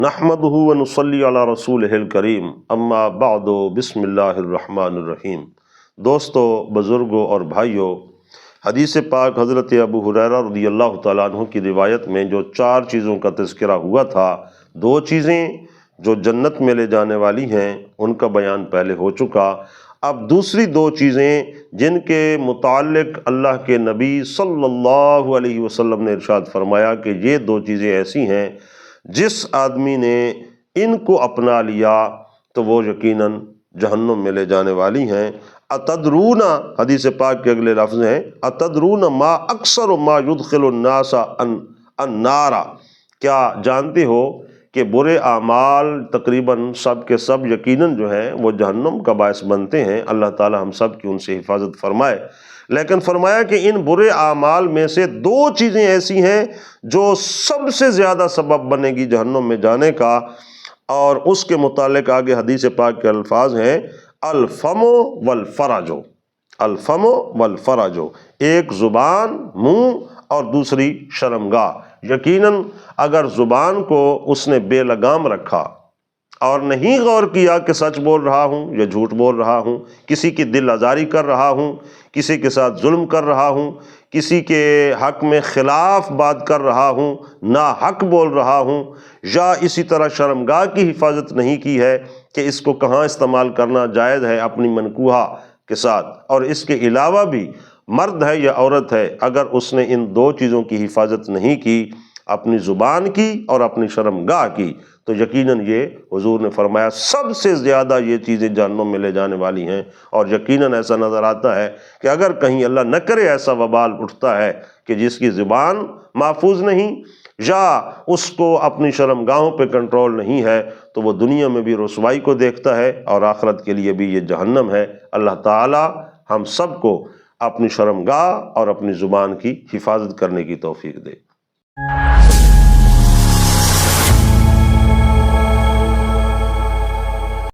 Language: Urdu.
نحمدہ و نصلی علی رسولہ الکریم اما بعد بسم اللہ الرحمن الرحیم۔ دوستو، بزرگوں اور بھائیوں، حدیث پاک حضرت ابو ہریرہ رضی اللہ تعالیٰ عنہ کی روایت میں جو 4 چیزوں کا تذکرہ ہوا تھا، 2 چیزیں جو جنت میں لے جانے والی ہیں ان کا بیان پہلے ہو چکا۔ اب دوسری 2 چیزیں جن کے متعلق اللہ کے نبی صلی اللہ علیہ وسلم نے ارشاد فرمایا کہ یہ 2 چیزیں ایسی ہیں جس آدمی نے ان کو اپنا لیا تو وہ یقیناً جہنم میں لے جانے والی ہیں۔ اتدرون، حدیث پاک کے اگلے لفظ ہیں، اتدرون ما اکثر ما يدخل الناس النار، کیا جانتے ہو کہ برے اعمال تقریباً سب کے سب یقیناً جو ہیں وہ جہنم کا باعث بنتے ہیں۔ اللہ تعالی ہم سب کی ان سے حفاظت فرمائے۔ لیکن فرمایا کہ ان برے اعمال میں سے 2 چیزیں ایسی ہیں جو سب سے زیادہ سبب بنے گی جہنم میں جانے کا، اور اس کے متعلق آگے حدیث پاک کے الفاظ ہیں الفم والفرج۔ الفم والفرج، ایک زبان، منہ، اور دوسری شرمگاہ۔ یقیناً اگر زبان کو اس نے بے لگام رکھا اور نہیں غور کیا کہ سچ بول رہا ہوں یا جھوٹ بول رہا ہوں، کسی کی دل آزاری کر رہا ہوں، کسی کے ساتھ ظلم کر رہا ہوں، کسی کے حق میں خلاف بات کر رہا ہوں، ناحق بول رہا ہوں، یا اسی طرح شرمگاہ کی حفاظت نہیں کی ہے کہ اس کو کہاں استعمال کرنا جائز ہے اپنی منکوحہ کے ساتھ، اور اس کے علاوہ بھی مرد ہے یا عورت ہے، اگر اس نے ان 2 چیزوں کی حفاظت نہیں کی، اپنی زبان کی اور اپنی شرمگاہ کی، تو یقیناً یہ حضور نے فرمایا سب سے زیادہ یہ چیزیں جہنم میں لے جانے والی ہیں۔ اور یقیناً ایسا نظر آتا ہے کہ اگر کہیں اللہ نہ کرے ایسا وبال اٹھتا ہے کہ جس کی زبان محفوظ نہیں یا اس کو اپنی شرمگاہوں پہ کنٹرول نہیں ہے، تو وہ دنیا میں بھی رسوائی کو دیکھتا ہے اور آخرت کے لیے بھی یہ جہنم ہے۔ اللہ تعالی ہم سب کو اپنی شرمگاہ اور اپنی زبان کی حفاظت کرنے کی توفیق دے۔